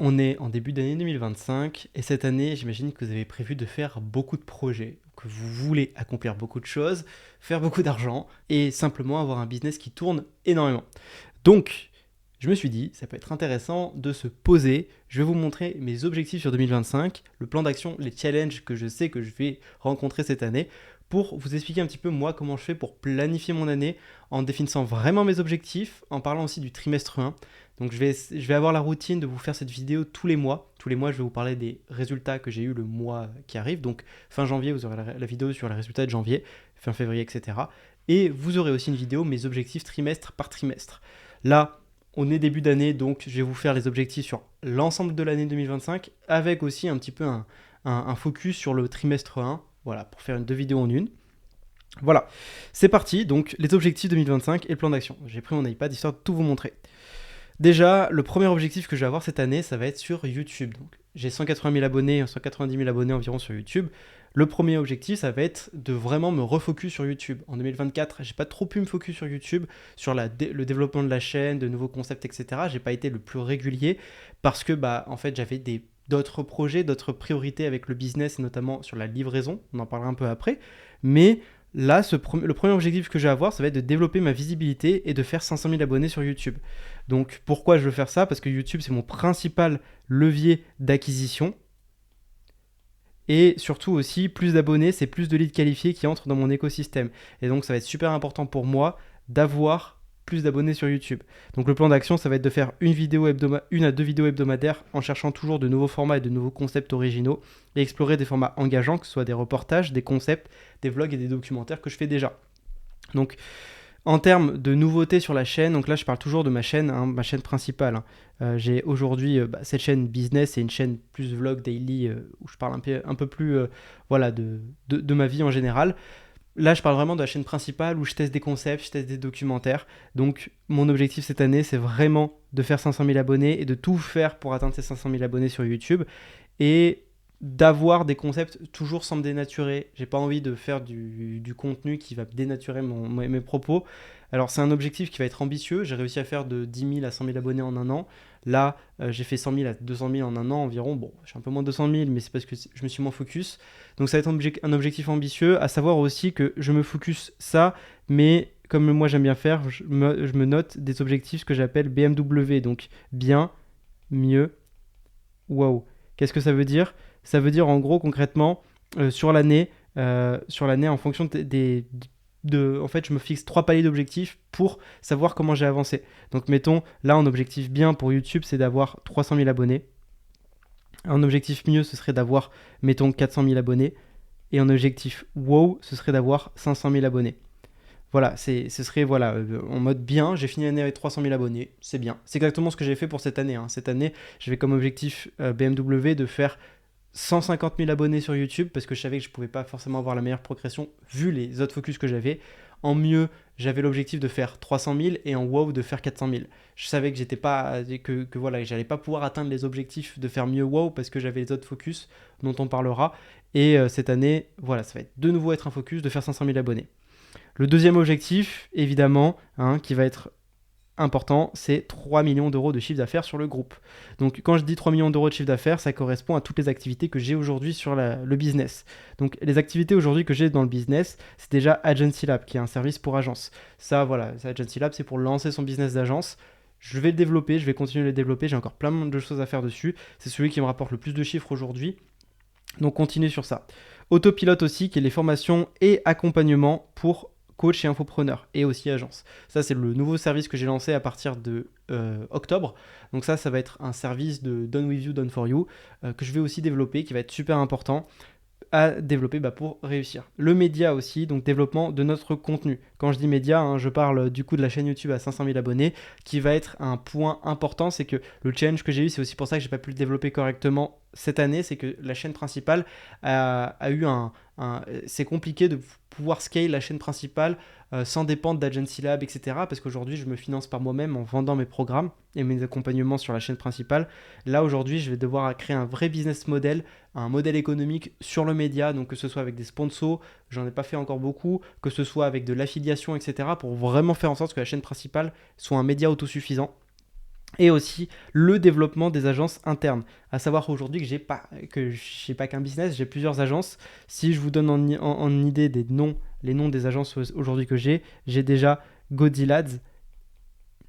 On est en début d'année 2025 et cette année, j'imagine que vous avez prévu de faire beaucoup de projets, que vous voulez accomplir beaucoup de choses, faire beaucoup d'argent et simplement avoir un business qui tourne énormément. Donc, je me suis dit, ça peut être intéressant de se poser. Je vais vous montrer mes objectifs sur 2025, le plan d'action, les challenges que je sais que je vais rencontrer cette année pour vous expliquer un petit peu moi comment je fais pour planifier mon année en définissant vraiment mes objectifs, en parlant aussi du trimestre 1. Donc je vais avoir la routine de vous faire cette vidéo tous les mois. Tous les mois, je vais vous parler des résultats que j'ai eu le mois qui arrive. Donc fin janvier, vous aurez la vidéo sur les résultats de janvier, fin février, etc. Et vous aurez aussi une vidéo, mes objectifs trimestre par trimestre. Là, on est début d'année, donc je vais vous faire les objectifs sur l'ensemble de l'année 2025, avec aussi un petit peu un focus sur le trimestre 1, voilà, pour faire deux vidéos en une. Voilà, c'est parti, donc les objectifs 2025 et le plan d'action. J'ai pris mon iPad histoire de tout vous montrer. Déjà, le premier objectif que je vais avoir cette année, ça va être sur YouTube. Donc, j'ai 180 000 abonnés, 190 000 abonnés environ sur YouTube. Le premier objectif, ça va être de vraiment me refocus sur YouTube. En 2024, j'ai pas trop pu me focus sur YouTube, sur le développement de la chaîne, de nouveaux concepts, etc. J'ai pas été le plus régulier parce que, en fait, j'avais d'autres projets, d'autres priorités avec le business et notamment sur la livraison. On en parlera un peu après. Mais là, le premier objectif que je vais avoir, ça va être de développer ma visibilité et de faire 500 000 abonnés sur YouTube. Donc pourquoi je veux faire ça ? Parce que YouTube, c'est mon principal levier d'acquisition. Et surtout aussi, plus d'abonnés, c'est plus de leads qualifiés qui entrent dans mon écosystème. Et donc ça va être super important pour moi d'avoir plus d'abonnés sur YouTube. Donc le plan d'action, ça va être de faire une à deux vidéos hebdomadaires en cherchant toujours de nouveaux formats et de nouveaux concepts originaux et explorer des formats engageants, que ce soit des reportages, des concepts, des vlogs et des documentaires que je fais déjà. Donc en termes de nouveautés sur la chaîne, donc là je parle toujours de ma chaîne principale. J'ai aujourd'hui cette chaîne business et une chaîne plus vlog daily où je parle un peu plus de ma vie en général. Là, je parle vraiment de la chaîne principale où je teste des concepts, je teste des documentaires. Donc, mon objectif cette année, c'est vraiment de faire 500 000 abonnés et de tout faire pour atteindre ces 500 000 abonnés sur YouTube. Et d'avoir des concepts toujours sans me dénaturer. J'ai pas envie de faire du contenu qui va dénaturer mes propos. Alors, c'est un objectif qui va être ambitieux. J'ai réussi à faire de 10 000 à 100 000 abonnés en un an. Là, j'ai fait 100 000 à 200 000 en un an environ. Bon, je suis un peu moins de 200 000, mais c'est parce que je me suis moins focus. Donc ça va être un objectif ambitieux, à savoir aussi que je me focus ça, mais comme moi j'aime bien faire, je me note des objectifs que j'appelle BMW, donc bien, mieux, wow. Qu'est-ce que ça veut dire ? Ça veut dire en gros concrètement, sur l'année, en fonction en fait, je me fixe 3 paliers d'objectifs pour savoir comment j'ai avancé. Donc mettons, là en objectif bien pour YouTube, c'est d'avoir 300 000 abonnés. Un objectif mieux, ce serait d'avoir, mettons, 400 000 abonnés. Et un objectif wow, ce serait d'avoir 500 000 abonnés. Voilà, ce serait en mode bien, j'ai fini l'année avec 300 000 abonnés, c'est bien. C'est exactement ce que j'ai fait pour cette année. Cette année, j'avais comme objectif BMW de faire 150 000 abonnés sur YouTube parce que je savais que je ne pouvais pas forcément avoir la meilleure progression vu les autres focus que j'avais. En mieux, j'avais l'objectif de faire 300 000 et en wow de faire 400 000. Je savais que j'étais pas j'allais pas pouvoir atteindre les objectifs de faire mieux wow parce que j'avais les autres focus dont on parlera. Et cette année, voilà, ça va être de nouveau être un focus de faire 500 000 abonnés. Le deuxième objectif, évidemment, qui va être important, c'est 3 millions d'euros de chiffre d'affaires sur le groupe. Donc quand je dis 3 millions d'euros de chiffre d'affaires, ça correspond à toutes les activités que j'ai aujourd'hui sur le business. Donc les activités aujourd'hui que j'ai dans le business, c'est déjà Agency Lab, qui est un service pour agence. Ça, voilà, Agency Lab, c'est pour lancer son business d'agence. Je vais le développer, je vais continuer de le développer, j'ai encore plein de choses à faire dessus. C'est celui qui me rapporte le plus de chiffres aujourd'hui. Donc continue sur ça. Autopilote aussi, qui est les formations et accompagnement pour coach et infopreneur et aussi agence. Ça, c'est le nouveau service que j'ai lancé à partir de octobre. Donc ça va être un service de Done With You, Done For You que je vais aussi développer, qui va être super important à développer pour réussir. Le média aussi, donc développement de notre contenu. Quand je dis média, je parle du coup de la chaîne YouTube à 500 000 abonnés, qui va être un point important, c'est que le challenge que j'ai eu, c'est aussi pour ça que j'ai pas pu le développer correctement cette année, c'est que la chaîne principale a eu c'est compliqué de pouvoir scale la chaîne principale sans dépendre d'Agency Lab, etc. Parce qu'aujourd'hui, je me finance par moi-même en vendant mes programmes et mes accompagnements sur la chaîne principale. Là, aujourd'hui, je vais devoir créer un vrai business model, un modèle économique sur le média, donc que ce soit avec des sponsors, j'en ai pas fait encore beaucoup, que ce soit avec de l'affiliation, etc. pour vraiment faire en sorte que la chaîne principale soit un média autosuffisant. et aussi le développement des agences internes. À savoir aujourd'hui que j'ai pas qu'un business, j'ai plusieurs agences. Si je vous donne en idée les noms des agences aujourd'hui que j'ai déjà Godilads,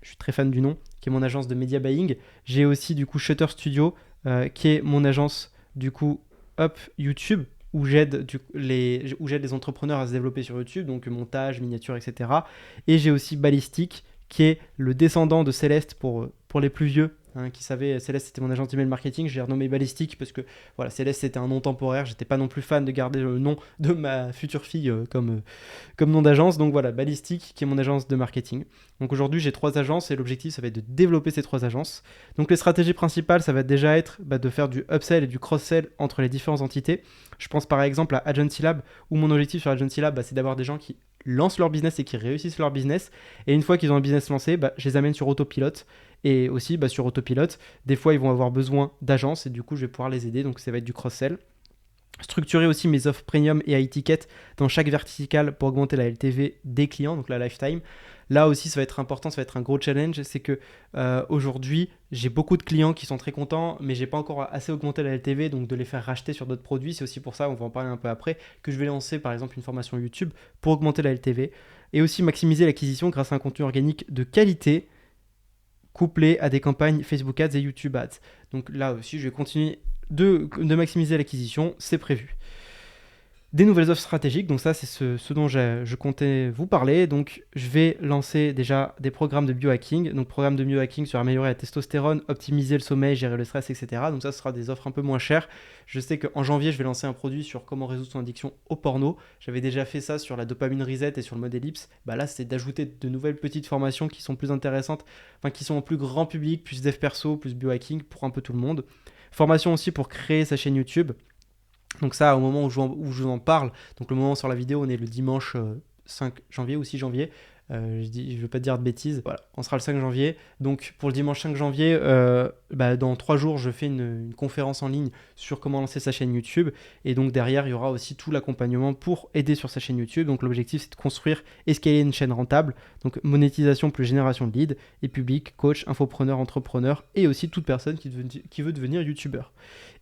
je suis très fan du nom, qui est mon agence de media buying. J'ai aussi du coup Shutter Studio, qui est mon agence du coup Up YouTube, où j'aide les entrepreneurs à se développer sur YouTube, donc montage, miniature, etc. Et j'ai aussi Ballistic, qui est le descendant de Céleste pour les plus vieux. Hein, qui savaient, Céleste c'était mon agence d'email marketing, je l'ai renommé Ballistic parce que voilà, Céleste c'était un nom temporaire, j'étais pas non plus fan de garder le nom de ma future fille comme nom d'agence. Donc voilà, Ballistic qui est mon agence de marketing. Donc aujourd'hui j'ai 3 agences et l'objectif ça va être de développer ces 3 agences. Donc les stratégies principales ça va déjà être de faire du upsell et du cross-sell entre les différentes entités. Je pense par exemple à Agency Lab, où mon objectif sur Agency Lab c'est d'avoir des gens qui lancent leur business et qui réussissent leur business. Et une fois qu'ils ont un business lancé, je les amène sur autopilote. Et aussi sur autopilote, des fois ils vont avoir besoin d'agences et du coup je vais pouvoir les aider. Donc ça va être du cross-sell. Structurer aussi mes offres premium et high ticket dans chaque verticale pour augmenter la LTV des clients, donc la lifetime. Là aussi, ça va être important, ça va être un gros challenge. C'est que aujourd'hui, j'ai beaucoup de clients qui sont très contents, mais j'ai pas encore assez augmenté la LTV, donc de les faire racheter sur d'autres produits. C'est aussi pour ça, on va en parler un peu après, que je vais lancer par exemple une formation YouTube pour augmenter la LTV et aussi maximiser l'acquisition grâce à un contenu organique de qualité couplé à des campagnes Facebook Ads et YouTube Ads. Donc là aussi, je vais continuer de maximiser l'acquisition, c'est prévu. Des nouvelles offres stratégiques, donc ça c'est ce dont je comptais vous parler. Donc je vais lancer déjà des programmes de biohacking, donc programme de biohacking sur améliorer la testostérone, optimiser le sommeil, gérer le stress, etc. Donc ça ce sera des offres un peu moins chères. Je sais qu'en janvier je vais lancer un produit sur comment résoudre son addiction au porno. J'avais déjà fait ça sur la dopamine reset et sur le mode ellipse. Là c'est d'ajouter de nouvelles petites formations qui sont plus intéressantes, qui sont en plus grand public, plus dev perso, plus biohacking pour un peu tout le monde. Formation aussi pour créer sa chaîne YouTube. Donc ça, au moment où je vous en parle, donc le moment sur la vidéo, on est le dimanche 5 janvier ou 6 janvier. Je ne veux pas te dire de bêtises. Voilà, on sera le 5 janvier. Donc pour le dimanche 5 janvier, dans 3 jours, je fais une conférence en ligne sur comment lancer sa chaîne YouTube. Et donc derrière, il y aura aussi tout l'accompagnement pour aider sur sa chaîne YouTube. Donc l'objectif, c'est de construire et scaler une chaîne rentable. Donc monétisation plus génération de leads et public, coach, infopreneur, entrepreneur et aussi toute personne qui veut devenir YouTubeur.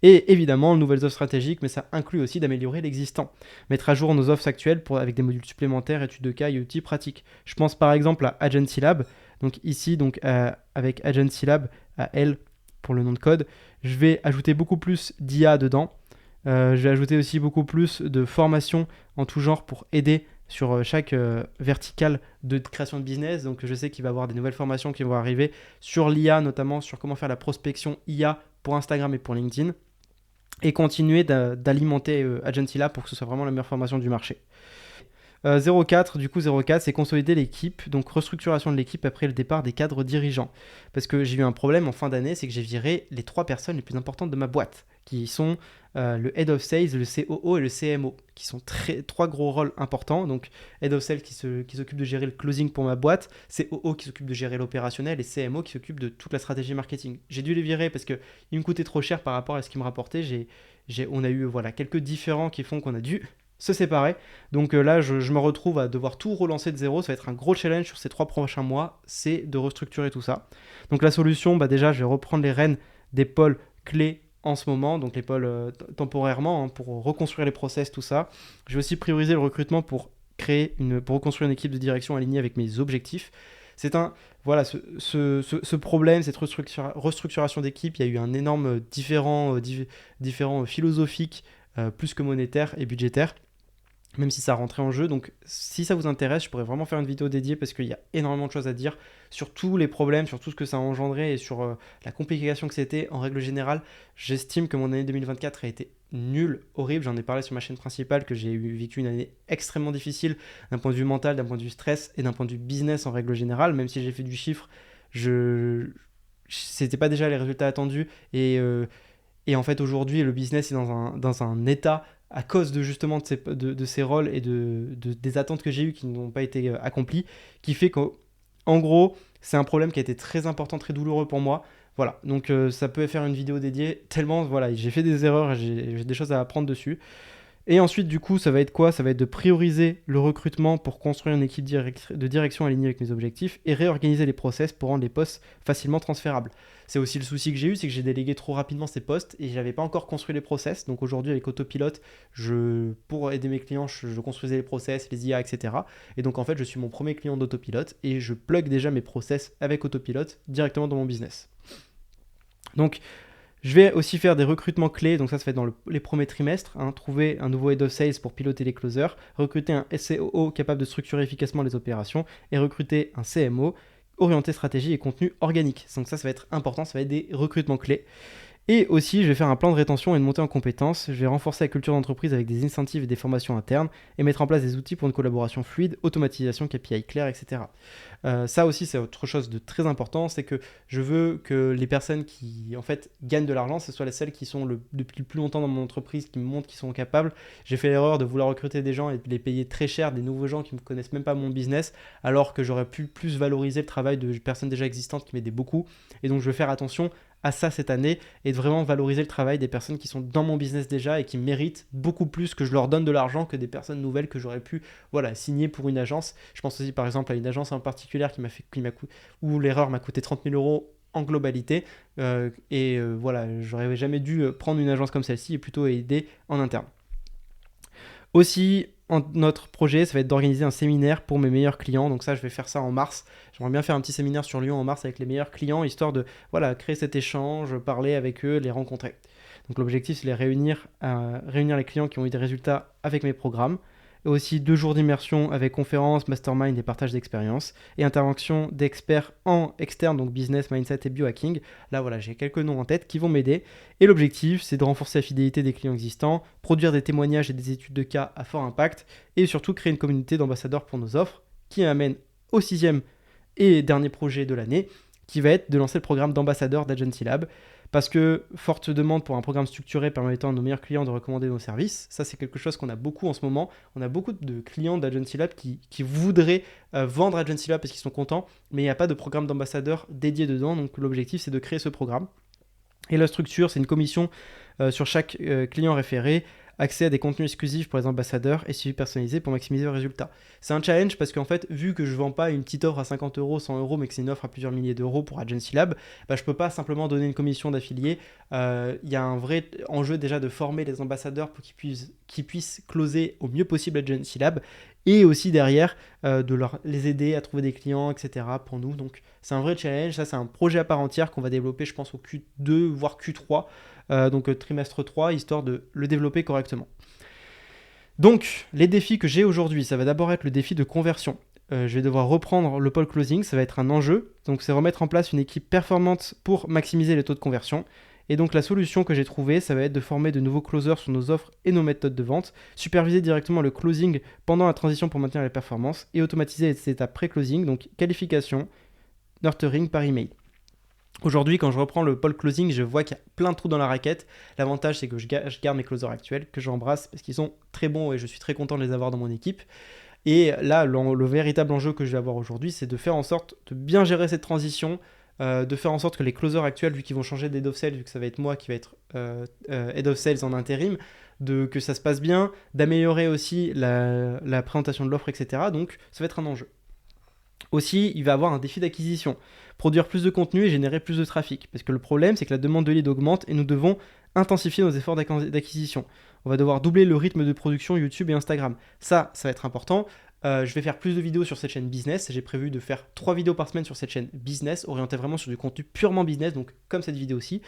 Et évidemment, nouvelles offres stratégiques, mais ça inclut aussi d'améliorer l'existant. Mettre à jour nos offres actuelles avec des modules supplémentaires, études de cas et outils pratiques. Je pense par exemple à Agency Lab. Donc ici, avec Agency Lab, à L pour le nom de code, je vais ajouter beaucoup plus d'IA dedans. Je vais ajouter aussi beaucoup plus de formations en tout genre pour aider sur chaque verticale de création de business. Donc je sais qu'il va y avoir des nouvelles formations qui vont arriver sur l'IA, notamment sur comment faire la prospection IA pour Instagram et pour LinkedIn. Et continuer d'alimenter Agency Lab pour que ce soit vraiment la meilleure formation du marché. 04, du coup 04, c'est consolider l'équipe, donc restructuration de l'équipe après le départ des cadres dirigeants. Parce que j'ai eu un problème en fin d'année, c'est que j'ai viré les 3 personnes les plus importantes de ma boîte, qui sont le Head of Sales, le COO et le CMO, qui sont 3 gros rôles importants. Donc Head of Sales qui s'occupe de gérer le closing pour ma boîte, COO qui s'occupe de gérer l'opérationnel et CMO qui s'occupe de toute la stratégie marketing. J'ai dû les virer parce qu'ils me coûtaient trop cher par rapport à ce qu'ils me rapportaient. On a eu quelques différends qui font qu'on a dû se séparer. Donc là, je me retrouve à devoir tout relancer de zéro. Ça va être un gros challenge sur ces 3 prochains mois, c'est de restructurer tout ça. Donc la solution, déjà, je vais reprendre les rênes des pôles clés en ce moment, donc les pôles temporairement, pour reconstruire les process, tout ça. Je vais aussi prioriser le recrutement pour reconstruire une équipe de direction alignée avec mes objectifs. C'est ce problème, cette restructuration d'équipe, il y a eu un énorme différent philosophique, plus que monétaire et budgétaire, même si ça rentrait en jeu. Donc si ça vous intéresse, je pourrais vraiment faire une vidéo dédiée parce qu'il y a énormément de choses à dire sur tous les problèmes, sur tout ce que ça a engendré et sur la complication que c'était. En règle générale, j'estime que mon année 2024 a été nulle, horrible. J'en ai parlé sur ma chaîne principale que j'ai vécu une année extrêmement difficile d'un point de vue mental, d'un point de vue stress et d'un point de vue business en règle générale. Même si j'ai fait du chiffre, c'était pas déjà les résultats attendus et en fait aujourd'hui le business est dans un état à cause de justement de ces rôles et des attentes que j'ai eues qui n'ont pas été accomplies, qui fait qu'en gros, c'est un problème qui a été très important, très douloureux pour moi. Voilà, donc ça peut faire une vidéo dédiée, tellement, voilà, j'ai fait des erreurs, j'ai des choses à apprendre dessus. Et ensuite, du coup, ça va être quoi? Ça va être de prioriser le recrutement pour construire une équipe de direction alignée avec mes objectifs et réorganiser les process pour rendre les postes facilement transférables. C'est aussi le souci que j'ai eu, c'est que j'ai délégué trop rapidement ces postes et j'avais pas encore construit les process. Donc aujourd'hui, avec Autopilote, pour aider mes clients, je construisais les process, les IA, etc. Et donc en fait, je suis mon premier client d'Autopilote et je plug déjà mes process avec Autopilote directement dans mon business. Donc, je vais aussi faire des recrutements clés, donc ça se fait dans les premiers trimestres, trouver un nouveau Head of Sales pour piloter les closers, recruter un SEO capable de structurer efficacement les opérations et recruter un CMO orienté stratégie et contenu organique. Donc ça va être important, ça va être des recrutements clés. Et aussi, je vais faire un plan de rétention et de montée en compétences. Je vais renforcer la culture d'entreprise avec des incentives et des formations internes et mettre en place des outils pour une collaboration fluide, automatisation, KPI claire, etc. Ça aussi, c'est autre chose de très important, c'est que je veux que les personnes qui en fait gagnent de l'argent, ce soit celles qui sont depuis le plus longtemps dans mon entreprise, qui me montrent qu'ils sont capables. J'ai fait l'erreur de vouloir recruter des gens et de les payer très cher, des nouveaux gens qui ne connaissent même pas mon business, alors que j'aurais pu plus valoriser le travail de personnes déjà existantes qui m'aidaient beaucoup. Et donc, je vais faire attention à ça cette année et de vraiment valoriser le travail des personnes qui sont dans mon business déjà et qui méritent beaucoup plus que je leur donne de l'argent que des personnes nouvelles que j'aurais pu signer pour une agence. Je pense aussi par exemple à une agence en particulier où l'erreur m'a coûté 30 000 euros en globalité j'aurais jamais dû prendre une agence comme celle-ci et plutôt aider en interne. Aussi, notre projet, ça va être d'organiser un séminaire pour mes meilleurs clients. Donc ça, je vais faire ça en mars. J'aimerais bien faire un petit séminaire sur Lyon en mars avec les meilleurs clients, histoire de créer cet échange, parler avec eux, les rencontrer. Donc l'objectif, c'est de réunir les clients qui ont eu des résultats avec mes programmes. Et aussi 2 jours d'immersion avec conférences, mastermind et partage d'expériences. Et intervention d'experts en externe, donc business, mindset et biohacking. Là, j'ai quelques noms en tête qui vont m'aider. Et l'objectif, c'est de renforcer la fidélité des clients existants, produire des témoignages et des études de cas à fort impact, et surtout créer une communauté d'ambassadeurs pour nos offres, qui amène au 6e et dernier projet de l'année, qui va être de lancer le programme d'ambassadeur d'Agency Lab. Parce que forte demande pour un programme structuré permettant à nos meilleurs clients de recommander nos services. Ça, c'est quelque chose qu'on a beaucoup en ce moment. On a beaucoup de clients d'Agency Lab qui voudraient vendre Agency Lab parce qu'ils sont contents, mais il n'y a pas de programme d'ambassadeur dédié dedans. Donc l'objectif, c'est de créer ce programme. Et la structure, c'est une commission sur chaque client référé, accès à des contenus exclusifs pour les ambassadeurs et suivi personnalisé pour maximiser le résultat. C'est un challenge parce qu'en fait, vu que je ne vends pas une petite offre à 50 euros, 100 euros, mais que c'est une offre à plusieurs milliers d'euros pour Agency Lab, je ne peux pas simplement donner une commission d'affilié. Il y a un vrai enjeu déjà de former les ambassadeurs pour qu'ils puissent closer au mieux possible Agency Lab et aussi derrière de les aider à trouver des clients, etc. pour nous. Donc c'est un vrai challenge, ça c'est un projet à part entière qu'on va développer je pense au Q2 voire Q3. Donc trimestre 3, histoire de le développer correctement. Donc, les défis que j'ai aujourd'hui, ça va d'abord être le défi de conversion. Je vais devoir reprendre le pôle closing, ça va être un enjeu. Donc, c'est remettre en place une équipe performante pour maximiser les taux de conversion. Et donc, la solution que j'ai trouvée, ça va être de former de nouveaux closers sur nos offres et nos méthodes de vente, superviser directement le closing pendant la transition pour maintenir les performances et automatiser les étapes pré-closing, donc qualification, nurturing par email. Aujourd'hui, quand je reprends le pôle closing, je vois qu'il y a plein de trous dans la raquette. L'avantage, c'est que je garde mes closers actuels, que j'embrasse parce qu'ils sont très bons et je suis très content de les avoir dans mon équipe. Et là, le véritable enjeu que je vais avoir aujourd'hui, c'est de faire en sorte de bien gérer cette transition, de faire en sorte que les closers actuels, vu qu'ils vont changer d'head of sales, vu que ça va être moi qui va être head of sales en intérim, que ça se passe bien, d'améliorer aussi la présentation de l'offre, etc. Donc, ça va être un enjeu. Aussi, il va avoir un défi d'acquisition, produire plus de contenu et générer plus de trafic. Parce que le problème, c'est que la demande de lead augmente et nous devons intensifier nos efforts d'acquisition. On va devoir doubler le rythme de production YouTube et Instagram. Ça va être important. Je vais faire plus de vidéos sur cette chaîne business. J'ai prévu de faire 3 vidéos par semaine sur cette chaîne business, orientées vraiment sur du contenu purement business, donc comme cette vidéo-ci.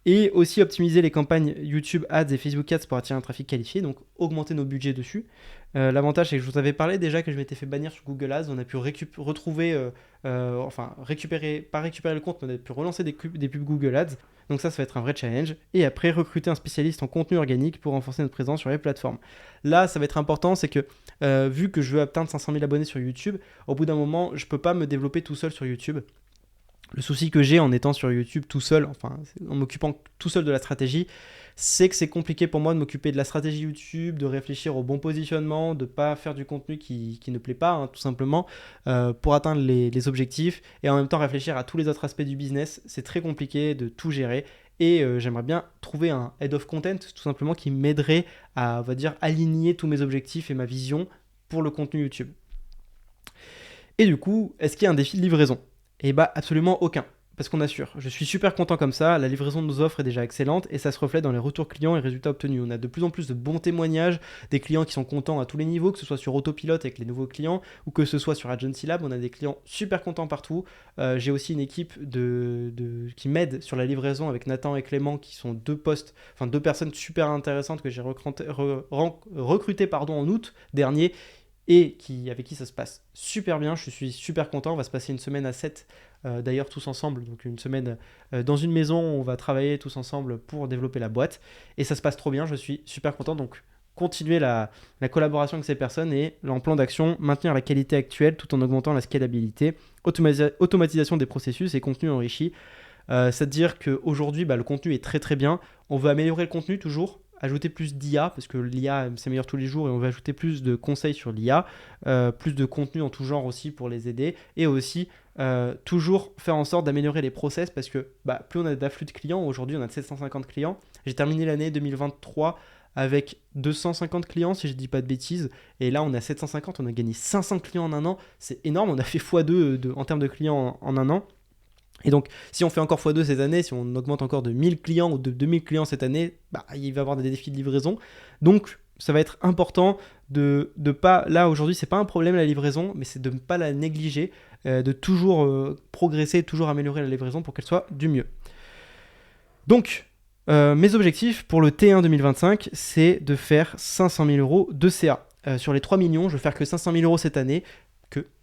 Et aussi optimiser les campagnes YouTube Ads et Facebook Ads pour attirer un trafic qualifié, donc augmenter nos budgets dessus. L'avantage, c'est que je vous avais parlé déjà que je m'étais fait bannir sur Google Ads. On a pu récupérer le compte, mais on a pu relancer des pubs Google Ads. Donc ça va être un vrai challenge. Et après, recruter un spécialiste en contenu organique pour renforcer notre présence sur les plateformes. Là, ça va être important, c'est que vu que je veux atteindre 500 000 abonnés sur YouTube, au bout d'un moment, je ne peux pas me développer tout seul sur YouTube. Le souci que j'ai en étant sur YouTube tout seul, en m'occupant tout seul de la stratégie, c'est que c'est compliqué pour moi de m'occuper de la stratégie YouTube, de réfléchir au bon positionnement, de ne pas faire du contenu qui ne plaît pas, tout simplement, pour atteindre les objectifs, et en même temps réfléchir à tous les autres aspects du business. C'est très compliqué de tout gérer, et j'aimerais bien trouver un head of content tout simplement qui m'aiderait à, on va dire, aligner tous mes objectifs et ma vision pour le contenu YouTube. Et du coup, est-ce qu'il y a un défi de livraison? Eh bah absolument aucun, parce qu'on assure. Je suis super content comme ça, la livraison de nos offres est déjà excellente et ça se reflète dans les retours clients et résultats obtenus. On a de plus en plus de bons témoignages, des clients qui sont contents à tous les niveaux, que ce soit sur Autopilote avec les nouveaux clients ou que ce soit sur Agency Lab, on a des clients super contents partout. J'ai aussi une équipe qui m'aide sur la livraison avec Nathan et Clément qui sont deux personnes super intéressantes que j'ai recrutées en août dernier et avec qui ça se passe super bien. Je suis super content. On va se passer une semaine à 7 d'ailleurs tous ensemble, donc une semaine dans une maison où on va travailler tous ensemble pour développer la boîte et ça se passe trop bien. Je suis super content, donc continuer la collaboration avec ces personnes et en plan d'action, maintenir la qualité actuelle tout en augmentant la scalabilité, automatisation des processus et contenu enrichi. C'est-à-dire qu'aujourd'hui, le contenu est très très bien. On veut améliorer le contenu toujours, ajouter plus d'IA, parce que l'IA s'améliore tous les jours et on veut ajouter plus de conseils sur l'IA, plus de contenu en tout genre aussi pour les aider, et aussi toujours faire en sorte d'améliorer les process, parce que plus on a d'afflux de clients, aujourd'hui on a 750 clients, j'ai terminé l'année 2023 avec 250 clients si je dis pas de bêtises, et là on a 750, on a gagné 500 clients en un an, c'est énorme, on a fait x2 en termes de clients en un an. Et donc, si on fait encore x2 cette année, si on augmente encore de 1000 clients ou de 2000 clients cette année, il va y avoir des défis de livraison. Donc, ça va être important de pas... Là, aujourd'hui, c'est pas un problème la livraison, mais c'est de ne pas la négliger, de toujours progresser, toujours améliorer la livraison pour qu'elle soit du mieux. Donc, mes objectifs pour le T1 2025, c'est de faire 500 000 euros de CA. Sur les 3 millions, je vais faire que 500 000 euros cette année,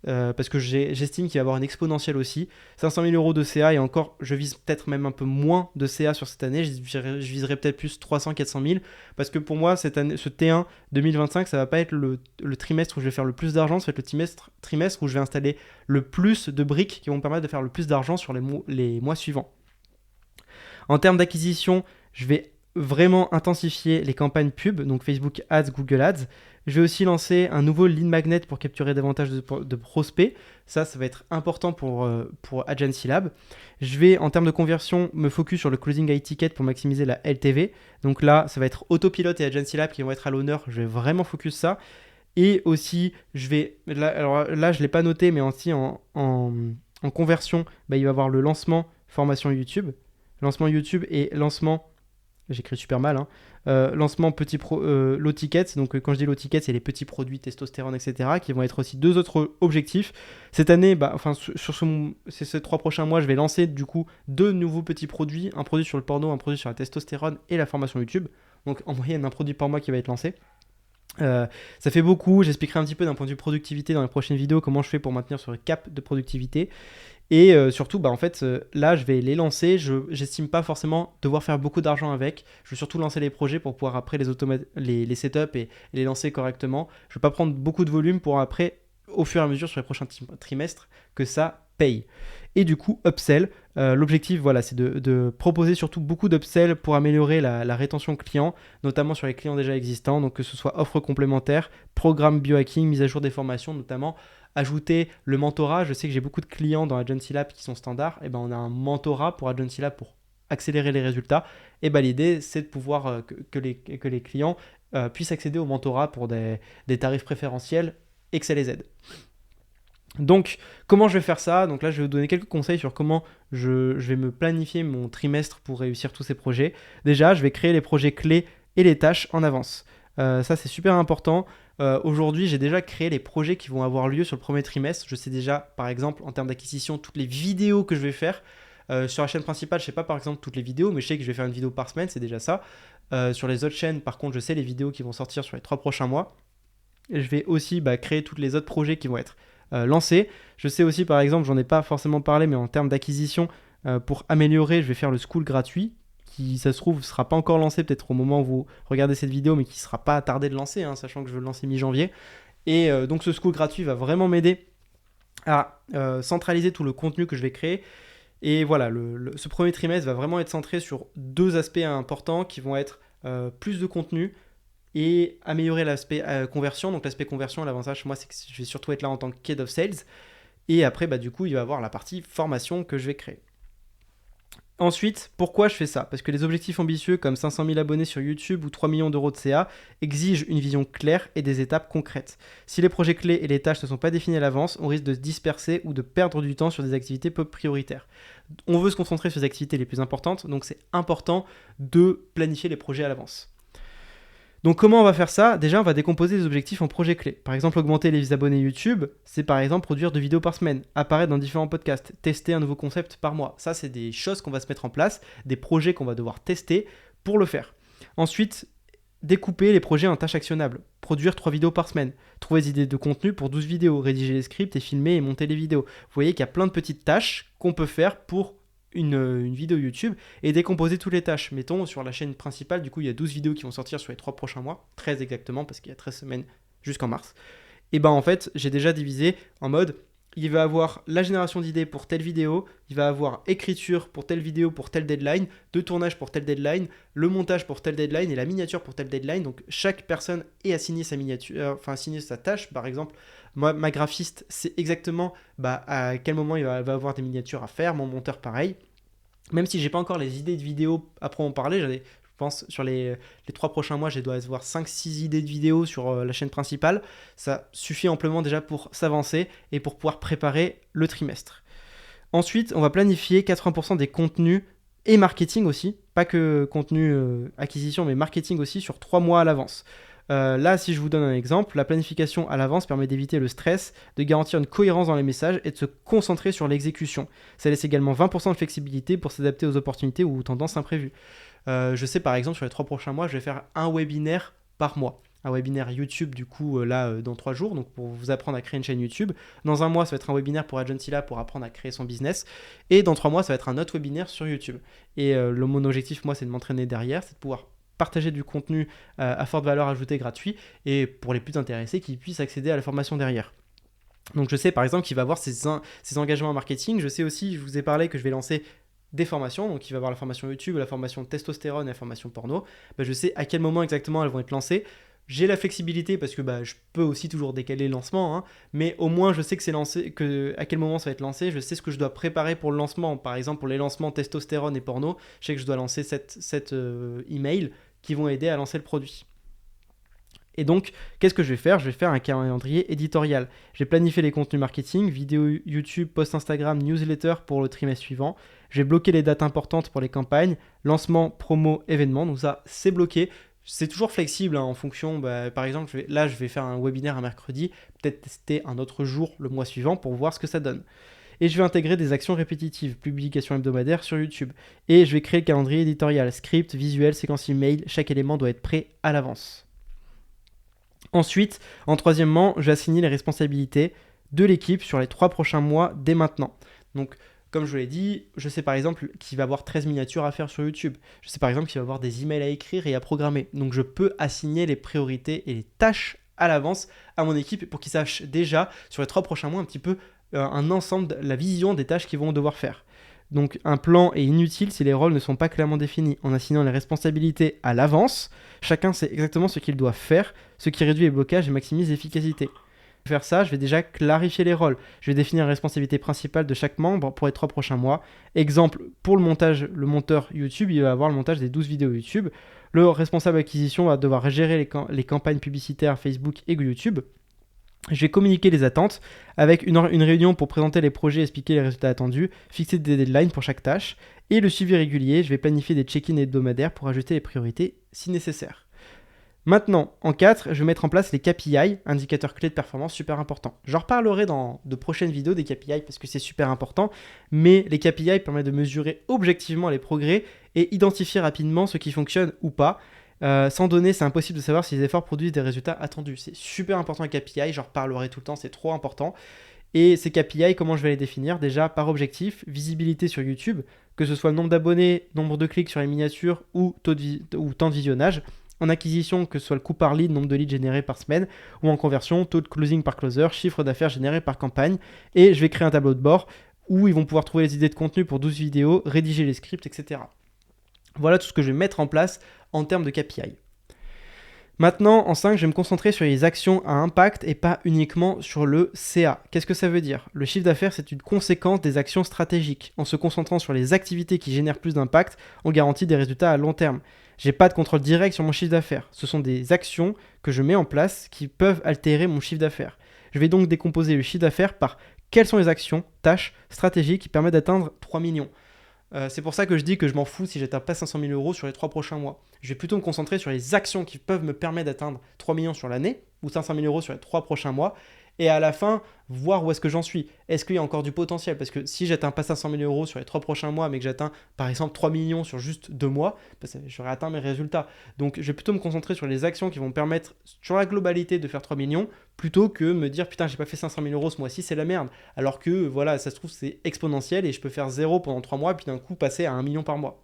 parce que j'estime qu'il va y avoir une exponentielle aussi. 500 000 euros de CA et encore, je vise peut-être même un peu moins de CA sur cette année. Je viserai peut-être plus 300-400 000 parce que pour moi, cette année, ce T1 2025, ça va pas être le trimestre où je vais faire le plus d'argent, ça va être le trimestre où je vais installer le plus de briques qui vont me permettre de faire le plus d'argent sur les mois suivants. En termes d'acquisition, je vais vraiment intensifier les campagnes pub, donc Facebook Ads, Google Ads. Je vais aussi lancer un nouveau lead magnet pour capturer davantage de prospects. Ça va être important pour Agency Lab. Je vais, en termes de conversion, me focus sur le closing high ticket pour maximiser la LTV. Donc là, ça va être Autopilote et Agency Lab qui vont être à l'honneur. Je vais vraiment focus ça. Et aussi, je vais... Là, je ne l'ai pas noté, mais aussi en conversion, il va y avoir le lancement formation YouTube. Lancement YouTube et lancement... J'écris super mal, lancement low ticket. Donc quand je dis low ticket, c'est les petits produits testostérone, etc. qui vont être aussi deux autres objectifs. Cette année, sur ces 3 prochains mois, je vais lancer du coup 2 nouveaux petits produits, un produit sur le porno, un produit sur la testostérone et la formation YouTube. Donc en moyenne, un produit par mois qui va être lancé. Ça fait beaucoup, j'expliquerai un petit peu d'un point de vue productivité dans les prochaines vidéos comment je fais pour maintenir sur le cap de productivité. Et surtout, là, je vais les lancer. J'estime pas forcément devoir faire beaucoup d'argent avec. Je vais surtout lancer les projets pour pouvoir après les setup et les lancer correctement. Je vais pas prendre beaucoup de volume pour après, au fur et à mesure sur les prochains trimestres, que ça paye. Et du coup, upsell. L'objectif, c'est de proposer surtout beaucoup d'upsell pour améliorer la rétention client, notamment sur les clients déjà existants. Donc que ce soit offres complémentaires, programme biohacking, mise à jour des formations, notamment ajouter le mentorat. Je sais que j'ai beaucoup de clients dans Agency Lab qui sont standards. Et on a un mentorat pour Agency Lab pour accélérer les résultats. Et l'idée, c'est de pouvoir que les clients puissent accéder au mentorat pour des tarifs préférentiels et que ça les aide. Donc, comment je vais faire ça? Donc là, je vais vous donner quelques conseils sur comment je vais me planifier mon trimestre pour réussir tous ces projets. Déjà, je vais créer les projets clés et les tâches en avance. Ça, c'est super important. Aujourd'hui, j'ai déjà créé les projets qui vont avoir lieu sur le premier trimestre. Je sais déjà, par exemple, en termes d'acquisition, toutes les vidéos que je vais faire. Sur la chaîne principale, je ne sais pas par exemple toutes les vidéos, mais je sais que je vais faire une vidéo par semaine, c'est déjà ça. Sur les autres chaînes, par contre, je sais les vidéos qui vont sortir sur les 3 prochains mois. Et je vais aussi créer tous les autres projets qui vont être lancés. Je sais aussi, par exemple, j'en ai pas forcément parlé, mais en termes d'acquisition, pour améliorer, je vais faire le school gratuit, qui, ça se trouve, ne sera pas encore lancé peut-être au moment où vous regardez cette vidéo, mais qui ne sera pas tardé de lancer, sachant que je veux le lancer mi-janvier. Et donc ce school gratuit va vraiment m'aider à centraliser tout le contenu que je vais créer. Et voilà, ce premier trimestre va vraiment être centré sur 2 aspects importants qui vont être plus de contenu et améliorer l'aspect conversion. Donc l'aspect conversion, l'avantage moi, c'est que je vais surtout être là en tant que head of sales. Et après, du coup, il va y avoir la partie formation que je vais créer. Ensuite, pourquoi je fais ça? Parce que les objectifs ambitieux comme 500 000 abonnés sur YouTube ou 3 millions d'euros de CA exigent une vision claire et des étapes concrètes. Si les projets clés et les tâches ne sont pas définis à l'avance, on risque de se disperser ou de perdre du temps sur des activités peu prioritaires. On veut se concentrer sur les activités les plus importantes, donc c'est important de planifier les projets à l'avance. Donc comment on va faire ça? Déjà, on va décomposer les objectifs en projets clés. Par exemple, augmenter les abonnés YouTube, c'est par exemple produire 2 vidéos par semaine, apparaître dans différents podcasts, tester un nouveau concept par mois. Ça, c'est des choses qu'on va se mettre en place, des projets qu'on va devoir tester pour le faire. Ensuite, découper les projets en tâches actionnables. Produire 3 vidéos par semaine. Trouver des idées de contenu pour 12 vidéos. Rédiger les scripts et filmer et monter les vidéos. Vous voyez qu'il y a plein de petites tâches qu'on peut faire pour une vidéo YouTube et décomposer toutes les tâches. Mettons sur la chaîne principale, du coup il y a 12 vidéos qui vont sortir sur les 3 prochains mois, 13 exactement parce qu'il y a 13 semaines jusqu'en mars. Et ben en fait j'ai déjà divisé en mode il va avoir la génération d'idées pour telle vidéo, il va avoir écriture pour telle vidéo pour telle deadline, de tournage pour telle deadline, le montage pour telle deadline et la miniature pour telle deadline. Donc chaque personne est assigné sa miniature, assigné sa tâche. Par exemple, moi, ma graphiste, c'est exactement à quel moment il va avoir des miniatures à faire, mon monteur pareil. Même si j'ai pas encore les idées de vidéos à en parler, je pense sur les 3 prochains mois, je dois avoir 5-6 idées de vidéos sur la chaîne principale. Ça suffit amplement déjà pour s'avancer et pour pouvoir préparer le trimestre. Ensuite, on va planifier 80% des contenus et marketing aussi, pas que contenu acquisition, mais marketing aussi sur 3 mois à l'avance. Là, si je vous donne un exemple, la planification à l'avance permet d'éviter le stress, de garantir une cohérence dans les messages et de se concentrer sur l'exécution. Ça laisse également 20% de flexibilité pour s'adapter aux opportunités ou aux tendances imprévues. Je sais par exemple sur les 3 prochains mois, je vais faire un webinaire par mois. Un webinaire YouTube du coup dans 3 jours, donc pour vous apprendre à créer une chaîne YouTube. Dans un mois, ça va être un webinaire pour Agency Lab pour apprendre à créer son business. Et dans 3 mois, ça va être un autre webinaire sur YouTube. Et mon objectif, moi, c'est de m'entraîner derrière, c'est de pouvoir partager du contenu à forte valeur ajoutée gratuit et pour les plus intéressés qui puissent accéder à la formation derrière. Donc je sais par exemple qu'il va avoir ses engagements en marketing. Je sais aussi, je vous ai parlé que je vais lancer des formations, donc il va avoir la formation YouTube, la formation testostérone et la formation porno. Je sais à quel moment exactement elles vont être lancées. J'ai la flexibilité parce que je peux aussi toujours décaler le lancement, mais au moins je sais que c'est lancé, à quel moment ça va être lancé, je sais ce que je dois préparer pour le lancement. Par exemple pour les lancements testostérone et porno, je sais que je dois lancer 7 emails qui vont aider à lancer le produit. Et donc, qu'est-ce que je vais faire? Je vais faire un calendrier éditorial. Je vais planifier les contenus marketing, vidéos YouTube, posts Instagram, newsletter pour le trimestre suivant. Je vais bloquer les dates importantes pour les campagnes, lancement, promo, événements. Donc ça, c'est bloqué. C'est toujours flexible en fonction. Par exemple, je vais faire un webinaire un mercredi, peut-être tester un autre jour le mois suivant pour voir ce que ça donne. Et je vais intégrer des actions répétitives, publications hebdomadaires sur YouTube. Et je vais créer le calendrier éditorial, script, visuel, séquence email. Chaque élément doit être prêt à l'avance. Ensuite, en troisièmement, je vais assigner les responsabilités de l'équipe sur les 3 prochains mois dès maintenant. Donc, comme je vous l'ai dit, je sais par exemple qu'il va y avoir 13 miniatures à faire sur YouTube. Je sais par exemple qu'il va y avoir des emails à écrire et à programmer. Donc, je peux assigner les priorités et les tâches à l'avance à mon équipe pour qu'ils sachent déjà sur les 3 prochains mois un petit peu un ensemble, la vision des tâches qu'ils vont devoir faire. Donc un plan est inutile si les rôles ne sont pas clairement définis. En assignant les responsabilités à l'avance, chacun sait exactement ce qu'il doit faire, ce qui réduit les blocages et maximise l'efficacité. Pour faire ça, je vais déjà clarifier les rôles. Je vais définir la responsabilité principale de chaque membre pour les 3 prochains mois. Exemple, pour le montage, le monteur YouTube, il va avoir le montage des 12 vidéos YouTube. Le responsable acquisition va devoir gérer les campagnes publicitaires Facebook et YouTube. Je vais communiquer les attentes avec une réunion pour présenter les projets et expliquer les résultats attendus, fixer des deadlines pour chaque tâche et le suivi régulier. Je vais planifier des check-ins hebdomadaires pour ajouter les priorités si nécessaire. Maintenant, en 4, je vais mettre en place les KPI, indicateurs clés de performance super importants. J'en reparlerai dans de prochaines vidéos des KPI parce que c'est super important, mais les KPI permettent de mesurer objectivement les progrès et identifier rapidement ce qui fonctionne ou pas. Sans données, c'est impossible de savoir si les efforts produisent des résultats attendus. C'est super important les KPI, j'en reparlerai tout le temps, c'est trop important. Et ces KPI, comment je vais les définir? Déjà par objectif, visibilité sur YouTube, que ce soit le nombre d'abonnés, nombre de clics sur les miniatures ou temps de visionnage. En acquisition, que ce soit le coût par lead, nombre de leads générés par semaine, ou en conversion, taux de closing par closer, chiffre d'affaires généré par campagne. Et je vais créer un tableau de bord où ils vont pouvoir trouver les idées de contenu pour 12 vidéos, rédiger les scripts, etc. Voilà tout ce que je vais mettre en place en termes de KPI. Maintenant, en 5, je vais me concentrer sur les actions à impact et pas uniquement sur le CA. Qu'est-ce que ça veut dire? Le chiffre d'affaires, c'est une conséquence des actions stratégiques. En se concentrant sur les activités qui génèrent plus d'impact, on garantit des résultats à long terme. J'ai pas de contrôle direct sur mon chiffre d'affaires. Ce sont des actions que je mets en place qui peuvent altérer mon chiffre d'affaires. Je vais donc décomposer le chiffre d'affaires par quelles sont les actions, tâches, stratégiques qui permettent d'atteindre 3 millions. C'est pour ça que je dis que je m'en fous si j'atteins pas 500 000 euros sur les 3 prochains mois. Je vais plutôt me concentrer sur les actions qui peuvent me permettre d'atteindre 3 millions sur l'année ou 500 000 euros sur les 3 prochains mois. Et à la fin, voir où est-ce que j'en suis. Est-ce qu'il y a encore du potentiel? Parce que si j'atteins pas 500 000 euros sur les 3 prochains mois, mais que j'atteins par exemple 3 millions sur juste 2 mois, j'aurais atteint mes résultats. Donc je vais plutôt me concentrer sur les actions qui vont me permettre sur la globalité de faire 3 millions, plutôt que me dire putain j'ai pas fait 500 000 euros ce mois-ci, c'est la merde. Alors que voilà, ça se trouve c'est exponentiel et je peux faire 0 pendant 3 mois, puis d'un coup passer à 1 million par mois.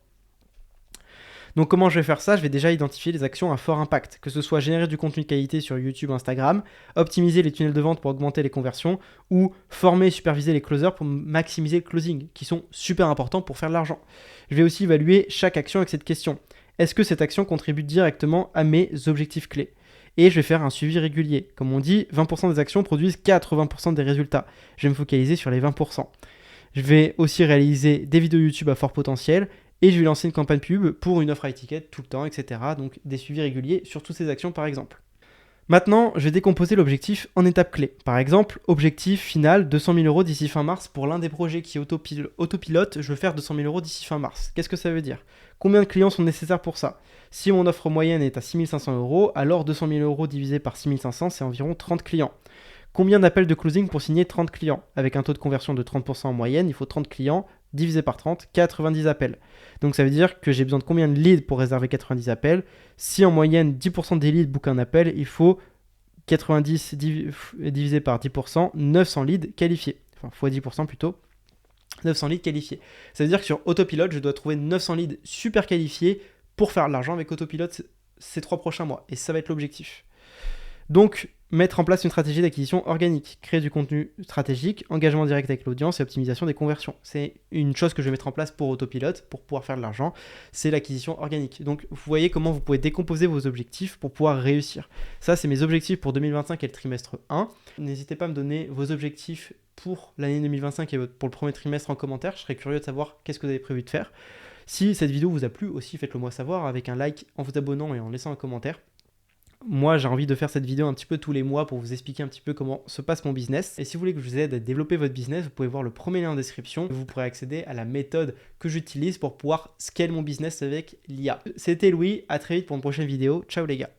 Donc comment je vais faire ça? Je vais déjà identifier les actions à fort impact, que ce soit générer du contenu de qualité sur YouTube, Instagram, optimiser les tunnels de vente pour augmenter les conversions, ou former et superviser les closers pour maximiser le closing, qui sont super importants pour faire de l'argent. Je vais aussi évaluer chaque action avec cette question. Est-ce que cette action contribue directement à mes objectifs clés? Et je vais faire un suivi régulier. Comme on dit, 20% des actions produisent 80% des résultats. Je vais me focaliser sur les 20%. Je vais aussi réaliser des vidéos YouTube à fort potentiel et je vais lancer une campagne pub pour une offre high ticket tout le temps, etc. Donc des suivis réguliers sur toutes ces actions par exemple. Maintenant, je vais décomposer l'objectif en étapes clés. Par exemple, objectif final 200 000 euros d'ici fin mars pour l'un des projets qui est autopilote, je veux faire 200 000 euros d'ici fin mars. Qu'est-ce que ça veut dire? Combien de clients sont nécessaires pour ça? Si mon offre moyenne est à 6 500 euros, alors 200 000 euros divisé par 6 500, c'est environ 30 clients. Combien d'appels de closing pour signer 30 clients? Avec un taux de conversion de 30% en moyenne, il faut 30 clients divisé par 30, 90 appels. Donc ça veut dire que j'ai besoin de combien de leads pour réserver 90 appels? Si en moyenne 10% des leads bookent un appel, il faut 90 divisé par 10%, 900 leads qualifiés. Enfin, fois 10% plutôt. 900 leads qualifiés. Ça veut dire que sur Autopilot, je dois trouver 900 leads super qualifiés pour faire de l'argent avec Autopilot ces 3 prochains mois. Et ça va être l'objectif. Donc, mettre en place une stratégie d'acquisition organique, créer du contenu stratégique, engagement direct avec l'audience et optimisation des conversions. C'est une chose que je vais mettre en place pour Autopilot, pour pouvoir faire de l'argent, c'est l'acquisition organique. Donc, vous voyez comment vous pouvez décomposer vos objectifs pour pouvoir réussir. Ça, c'est mes objectifs pour 2025 et le trimestre 1. N'hésitez pas à me donner vos objectifs pour l'année 2025 et pour le premier trimestre en commentaire. Je serais curieux de savoir qu'est-ce que vous avez prévu de faire. Si cette vidéo vous a plu aussi, faites-le moi savoir avec un like, en vous abonnant et en laissant un commentaire. Moi, j'ai envie de faire cette vidéo un petit peu tous les mois pour vous expliquer un petit peu comment se passe mon business. Et si vous voulez que je vous aide à développer votre business, vous pouvez voir le premier lien en description. Vous pourrez accéder à la méthode que j'utilise pour pouvoir scaler mon business avec l'IA. C'était Louis, à très vite pour une prochaine vidéo. Ciao les gars.